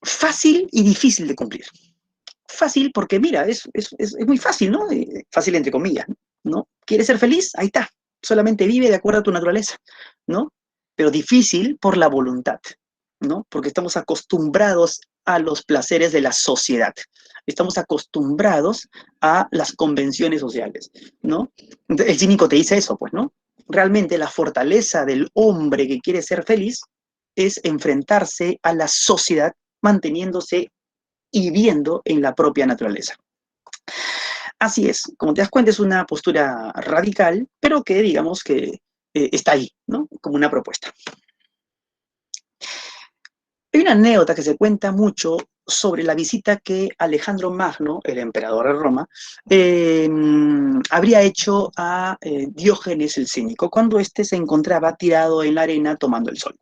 fácil y difícil de cumplir. Fácil porque, mira, es muy fácil, ¿no? Fácil entre comillas, ¿no? ¿Quieres ser feliz? Ahí está. Solamente vive de acuerdo a tu naturaleza, ¿no? Pero difícil por la voluntad, ¿no? Porque estamos acostumbrados a los placeres de la sociedad. Estamos acostumbrados a las convenciones sociales, ¿no? El cínico te dice eso, pues, ¿no? Realmente la fortaleza del hombre que quiere ser feliz es enfrentarse a la sociedad manteniéndose y viendo en la propia naturaleza. Así es, como te das cuenta, es una postura radical, pero que digamos que está ahí, ¿no? Como una propuesta. Hay una anécdota que se cuenta mucho sobre la visita que Alejandro Magno, el emperador de Roma, habría hecho a Diógenes el Cínico, cuando éste se encontraba tirado en la arena tomando el sol.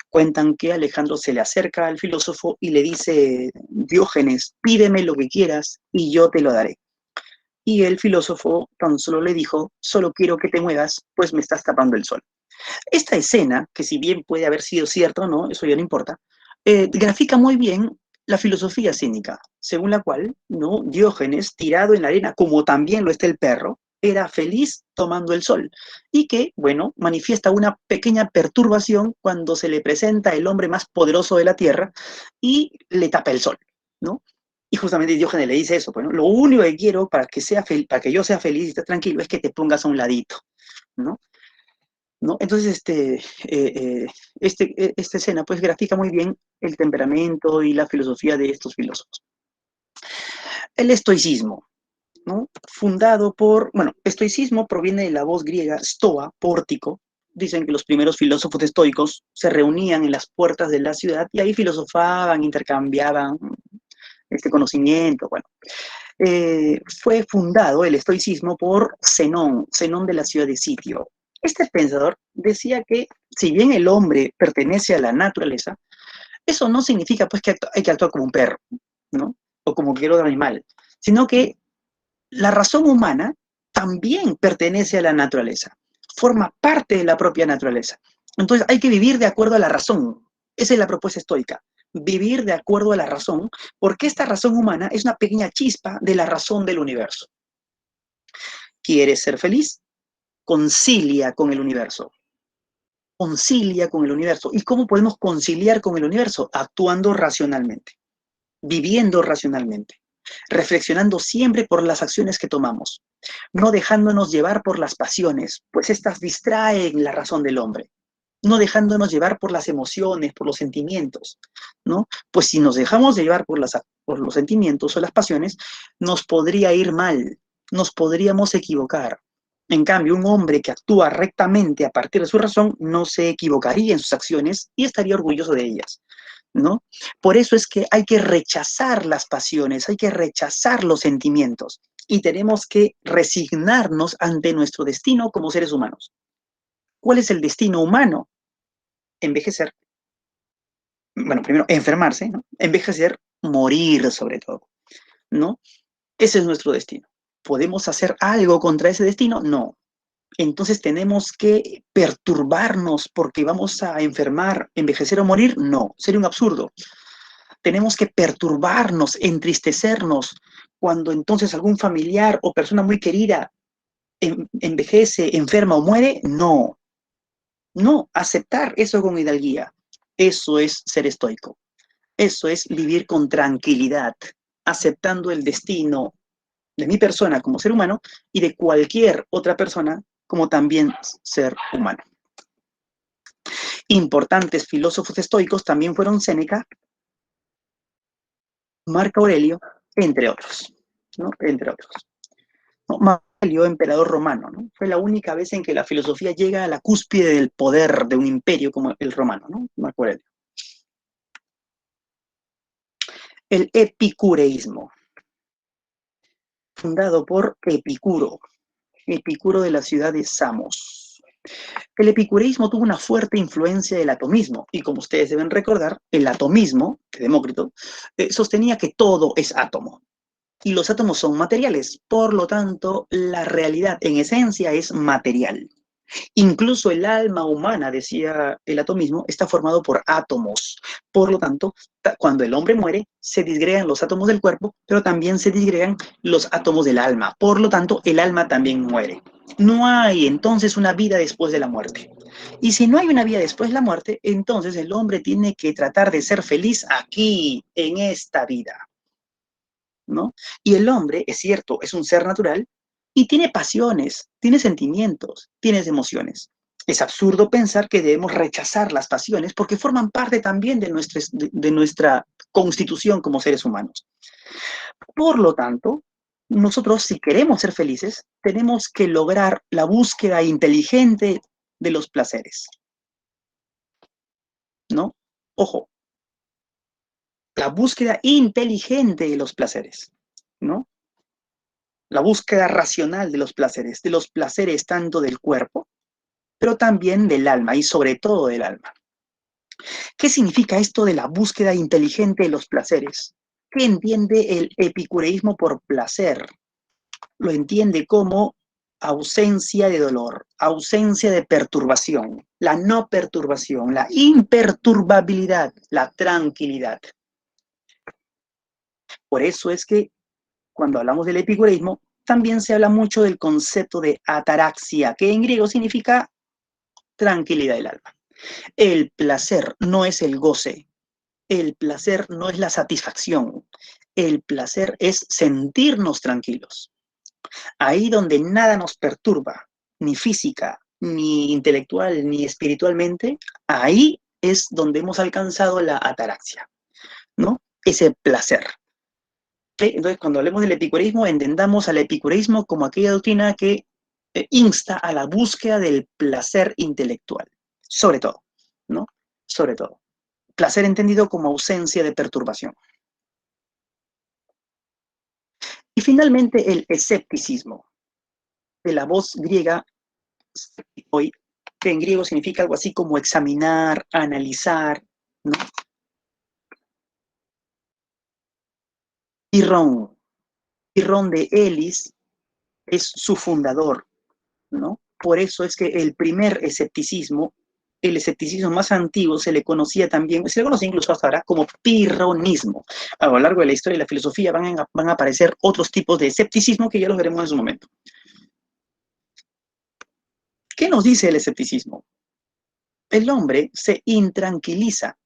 Cuentan que Alejandro se le acerca al filósofo y le dice, Diógenes, pídeme lo que quieras y yo te lo daré. Y el filósofo tan solo le dijo, solo quiero que te muevas, pues me estás tapando el sol. Esta escena, que si bien puede haber sido cierto o no, eso ya no importa, grafica muy bien la filosofía cínica, según la cual, ¿no? Diógenes, tirado en la arena, como también lo está el perro, era feliz tomando el sol y que, bueno, manifiesta una pequeña perturbación cuando se le presenta el hombre más poderoso de la tierra y le tapa el sol, ¿no? Y justamente Diógenes le dice eso, pues, ¿no? Lo único que quiero para que yo sea feliz y estés tranquilo es que te pongas a un ladito, ¿no? ¿No? Entonces, esta escena pues grafica muy bien el temperamento y la filosofía de estos filósofos. El estoicismo, ¿no? Fundado por, bueno, estoicismo proviene de la voz griega stoa, pórtico. Dicen que los primeros filósofos estoicos se reunían en las puertas de la ciudad y ahí filosofaban, intercambiaban este conocimiento, bueno. Fue fundado el estoicismo por Zenón de la ciudad de Sitio. Este pensador decía que si bien el hombre pertenece a la naturaleza, eso no significa pues que hay que actuar como un perro, ¿no? O como cualquier otro animal, sino que la razón humana también pertenece a la naturaleza, forma parte de la propia naturaleza. Entonces hay que vivir de acuerdo a la razón. Esa es la propuesta estoica. Vivir de acuerdo a la razón, porque esta razón humana es una pequeña chispa de la razón del universo. ¿Quieres ser feliz? Concilia con el universo. Concilia con el universo. ¿Y cómo podemos conciliar con el universo? Actuando racionalmente, viviendo racionalmente, reflexionando siempre por las acciones que tomamos, no dejándonos llevar por las pasiones, pues estas distraen la razón del hombre, no dejándonos llevar por las emociones, por los sentimientos, ¿no? Pues si nos dejamos llevar por los sentimientos o las pasiones, nos podría ir mal, nos podríamos equivocar. En cambio, un hombre que actúa rectamente a partir de su razón no se equivocaría en sus acciones y estaría orgulloso de ellas, ¿no? Por eso es que hay que rechazar las pasiones, hay que rechazar los sentimientos y tenemos que resignarnos ante nuestro destino como seres humanos. ¿Cuál es el destino humano? Envejecer. bueno, primero enfermarse, ¿no? Envejecer, morir sobre todo, ¿no? Ese es nuestro destino. ¿Podemos hacer algo contra ese destino? No. Entonces tenemos que perturbarnos porque vamos a enfermar, envejecer o morir. No, sería un absurdo. Tenemos que perturbarnos, entristecernos cuando entonces algún familiar o persona muy querida envejece, enferma o muere. No, no, aceptar eso con hidalguía. Eso es ser estoico. Eso es vivir con tranquilidad, aceptando el destino de mi persona como ser humano y de cualquier otra persona como también ser humano. Importantes filósofos estoicos también fueron Séneca, Marco Aurelio, entre otros, ¿no? Entre otros. ¿No? Marco Aurelio, emperador romano, ¿no? Fue la única vez en que la filosofía llega a la cúspide del poder de un imperio como el romano, ¿no? Marco Aurelio. El epicureísmo, fundado por Epicuro, Epicuro de la ciudad de Samos. El epicureísmo tuvo una fuerte influencia del atomismo, y como ustedes deben recordar, el atomismo, de Demócrito, sostenía que todo es átomo, y los átomos son materiales, por lo tanto, la realidad en esencia es material. Incluso el alma humana, decía el atomismo, está formado por átomos. Por lo tanto, cuando el hombre muere, se disgregan los átomos del cuerpo, pero también se disgregan los átomos del alma. Por lo tanto, el alma también muere. No hay entonces una vida después de la muerte. Y si no hay una vida después de la muerte, entonces el hombre tiene que tratar de ser feliz aquí, en esta vida, ¿no? Y el hombre, es cierto, es un ser natural y tiene pasiones, tiene sentimientos, tiene emociones. Es absurdo pensar que debemos rechazar las pasiones porque forman parte también de nuestra constitución como seres humanos. Por lo tanto, nosotros, si queremos ser felices, tenemos que lograr la búsqueda inteligente de los placeres, ¿no? Ojo, la búsqueda inteligente de los placeres, ¿no? La búsqueda racional de los placeres tanto del cuerpo, pero también del alma y sobre todo del alma. ¿Qué significa esto de la búsqueda inteligente de los placeres? ¿Qué entiende el epicureísmo por placer? Lo entiende como ausencia de dolor, ausencia de perturbación, la no perturbación, la imperturbabilidad, la tranquilidad. Por eso es que cuando hablamos del epicureísmo, también se habla mucho del concepto de ataraxia, que en griego significa tranquilidad del alma. El placer no es el goce, el placer no es la satisfacción, el placer es sentirnos tranquilos. Ahí donde nada nos perturba, ni física, ni intelectual, ni espiritualmente, ahí es donde hemos alcanzado la ataraxia, ¿no? Ese placer. Entonces, cuando hablemos del epicureísmo, entendamos al epicureísmo como aquella doctrina que insta a la búsqueda del placer intelectual, sobre todo, ¿no? Sobre todo. Placer entendido como ausencia de perturbación. Y finalmente, el escepticismo, de la voz griega, hoy, que en griego significa algo así como examinar, analizar, ¿no? Pirrón de Elis es su fundador, ¿no? Por eso es que el primer escepticismo, el escepticismo más antiguo, se le conocía también, se le conoce incluso hasta ahora como pirronismo. A lo largo de la historia de la filosofía van a aparecer otros tipos de escepticismo que ya los veremos en su momento. ¿Qué nos dice el escepticismo? El hombre se intranquiliza,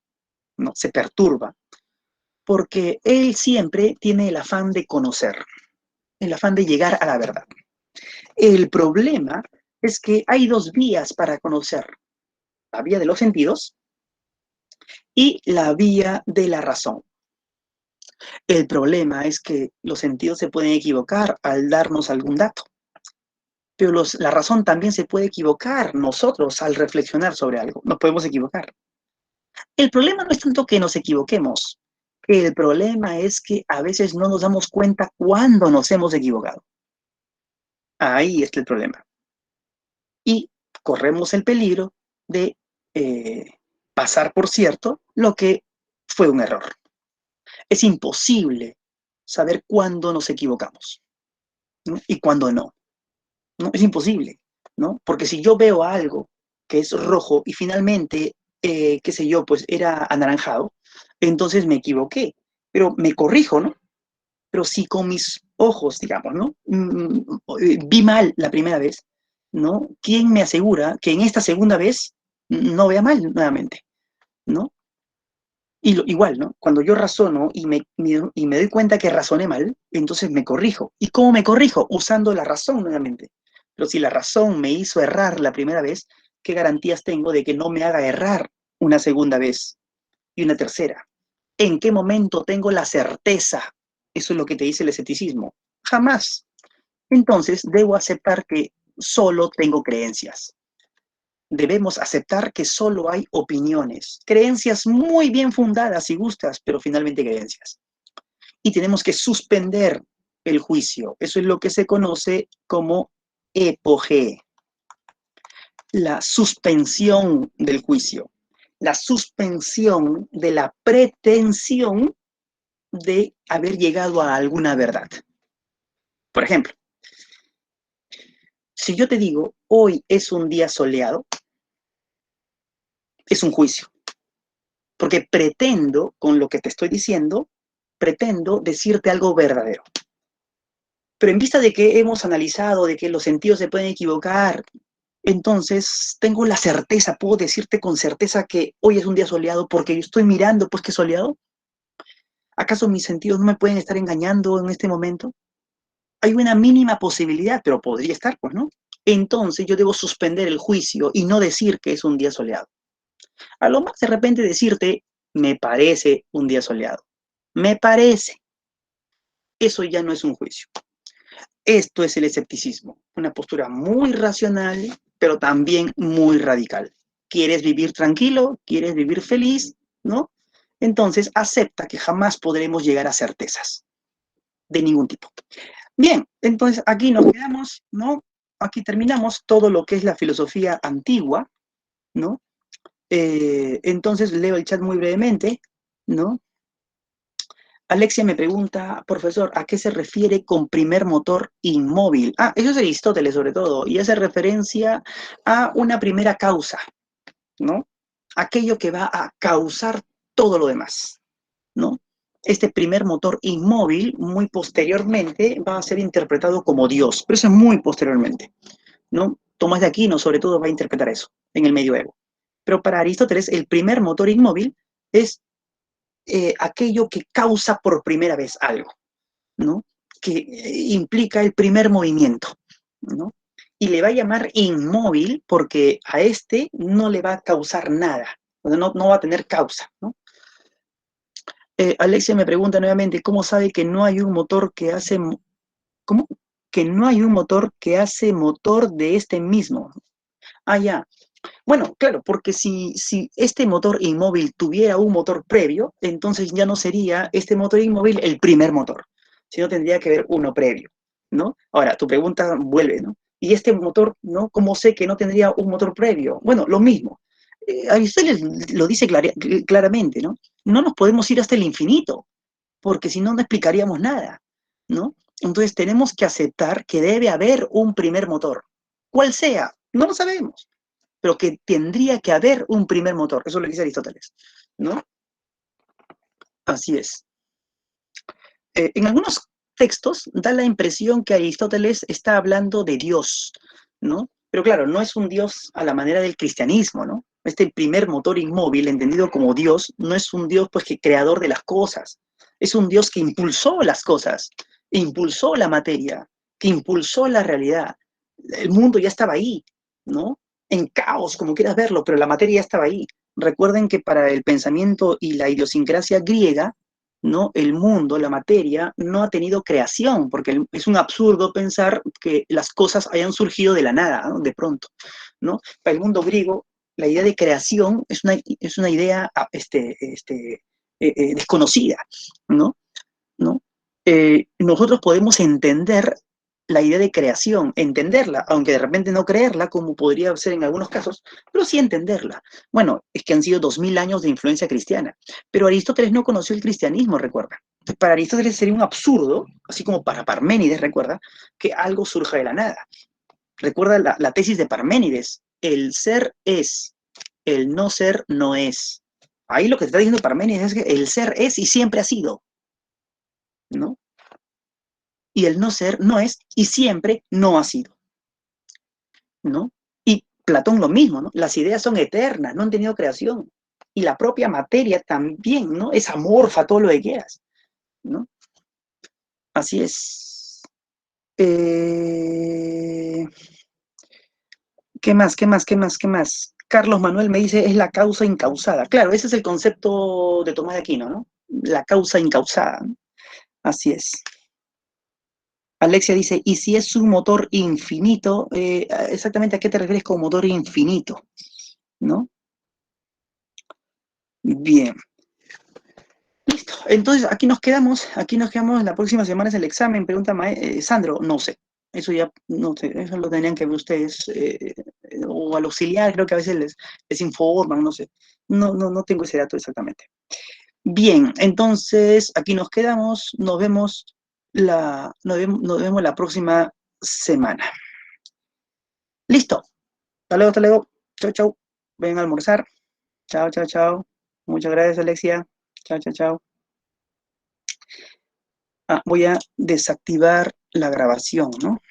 ¿no? Se perturba, porque él siempre tiene el afán de conocer, el afán de llegar a la verdad. El problema es que hay dos vías para conocer, la vía de los sentidos y la vía de la razón. El problema es que los sentidos se pueden equivocar al darnos algún dato, pero la razón también se puede equivocar nosotros al reflexionar sobre algo, nos podemos equivocar. El problema no es tanto que nos equivoquemos, el problema es que a veces no nos damos cuenta cuándo nos hemos equivocado. Ahí está el problema. Y corremos el peligro de pasar por cierto lo que fue un error. Es imposible saber cuándo nos equivocamos, ¿no? Y cuándo no, ¿no? Es imposible, ¿no? Porque si yo veo algo que es rojo y finalmente, qué sé yo, pues era anaranjado, entonces me equivoqué, pero me corrijo, ¿no? Pero si con mis ojos, digamos, ¿no? Vi mal la primera vez, ¿no? ¿Quién me asegura que en esta segunda vez no vea mal nuevamente, ¿no? Y igual, ¿no? Cuando yo razono y me doy cuenta que razoné mal, entonces me corrijo. ¿Y cómo me corrijo? Usando la razón nuevamente. Pero si la razón me hizo errar la primera vez, ¿qué garantías tengo de que no me haga errar una segunda vez y una tercera? ¿En qué momento tengo la certeza? Eso es lo que te dice el escepticismo. Jamás. Entonces, debo aceptar que solo tengo creencias. Debemos aceptar que solo hay opiniones, creencias muy bien fundadas y justas, pero finalmente creencias. Y tenemos que suspender el juicio. Eso es lo que se conoce como epogee, la suspensión del juicio, la suspensión de la pretensión de haber llegado a alguna verdad. Por ejemplo, si yo te digo, hoy es un día soleado, es un juicio. Porque pretendo, con lo que te estoy diciendo, pretendo decirte algo verdadero. Pero en vista de que hemos analizado, de que los sentidos se pueden equivocar, entonces tengo la certeza, puedo decirte con certeza que hoy es un día soleado porque yo estoy mirando, pues, que es soleado. ¿Acaso mis sentidos no me pueden estar engañando en este momento? Hay una mínima posibilidad, pero podría estar, pues, ¿no? Entonces yo debo suspender el juicio y no decir que es un día soleado. A lo más de repente decirte, me parece un día soleado. Me parece. Eso ya no es un juicio. Esto es el escepticismo, una postura muy racional, pero también muy radical. ¿Quieres vivir tranquilo? ¿Quieres vivir feliz? ¿No? Entonces acepta que jamás podremos llegar a certezas de ningún tipo. Bien, entonces aquí nos quedamos, ¿no? Aquí terminamos todo lo que es la filosofía antigua, ¿no? Entonces leo el chat muy brevemente, ¿no? Alexia me pregunta, profesor, ¿a qué se refiere con primer motor inmóvil? Ah, eso es Aristóteles sobre todo, y hace referencia a una primera causa, ¿no? Aquello que va a causar todo lo demás, ¿no? Este primer motor inmóvil, muy posteriormente, va a ser interpretado como Dios, pero eso es muy posteriormente, ¿no? Tomás de Aquino, sobre todo, va a interpretar eso en el medioevo. Pero para Aristóteles, el primer motor inmóvil es aquello que causa por primera vez algo, ¿no? Que implica el primer movimiento, ¿no? Y le va a llamar inmóvil porque a este no le va a causar nada, no va a tener causa, ¿no? Alexia me pregunta nuevamente, ¿cómo sabe que no hay un motor que hace... ¿Cómo? Que no hay un motor que hace motor de este mismo. Ah, ya. Bueno, claro, porque si este motor inmóvil tuviera un motor previo, entonces ya no sería este motor inmóvil el primer motor, sino tendría que haber uno previo, ¿no? Ahora, tu pregunta vuelve, ¿no? ¿Y este motor, no? ¿Cómo sé que no tendría un motor previo? Bueno, lo mismo. Aristóteles lo dice claramente, ¿no? No nos podemos ir hasta el infinito, porque si no, no explicaríamos nada, ¿no? Entonces tenemos que aceptar que debe haber un primer motor. ¿Cuál sea? No lo sabemos, pero que tendría que haber un primer motor. Eso lo dice Aristóteles, ¿no? Así es. En algunos textos da la impresión que Aristóteles está hablando de Dios, ¿no? Pero claro, no es un Dios a la manera del cristianismo, ¿no? Este primer motor inmóvil, entendido como Dios, no es un Dios, pues, que creador de las cosas. Es un Dios que impulsó las cosas, impulsó la materia, que impulsó la realidad. El mundo ya estaba ahí, ¿no? En caos, como quieras verlo, pero la materia ya estaba ahí. Recuerden que para el pensamiento y la idiosincrasia griega, ¿no? El mundo, la materia, no ha tenido creación, porque es un absurdo pensar que las cosas hayan surgido de la nada, ¿no? De pronto, ¿no? Para el mundo griego, la idea de creación es una idea desconocida, ¿no? ¿No? Nosotros podemos entender la idea de creación, entenderla, aunque de repente no creerla, como podría ser en algunos casos, pero sí entenderla. Bueno, es que han sido 2000 años de influencia cristiana, pero Aristóteles no conoció el cristianismo, recuerda. Para Aristóteles sería un absurdo, así como para Parménides, recuerda, que algo surja de la nada. Recuerda la tesis de Parménides, el ser es, el no ser no es. Ahí lo que te está diciendo Parménides es que el ser es y siempre ha sido, ¿no? Y el no ser no es y siempre no ha sido, ¿no? Y Platón lo mismo, ¿no? Las ideas son eternas, no han tenido creación. Y la propia materia también, ¿no? Es amorfa, todo lo que quieras, ¿no? Así es. ¿Qué más? ¿Qué más? ¿Qué más? ¿Qué más? Carlos Manuel me dice, es la causa incausada. Claro, ese es el concepto de Tomás de Aquino, ¿no? La causa incausada, ¿no? Así es. Alexia dice, ¿y si es un motor infinito? Exactamente, ¿a qué te refieres con motor infinito? ¿No? Bien. Listo. Entonces, aquí nos quedamos. La próxima semana es el examen. Pregunta Sandro, no sé. Eso ya, no sé, eso lo tendrían que ver ustedes. O al auxiliar, creo que a veces les informan, no sé. No tengo ese dato exactamente. Bien, entonces, aquí nos quedamos. Nos vemos la próxima semana. Listo. Hasta luego. Chau, chau. Ven a almorzar. Chao, chao, chao. Muchas gracias, Alexia. Chao, chao, chao. Voy a desactivar la grabación, ¿no?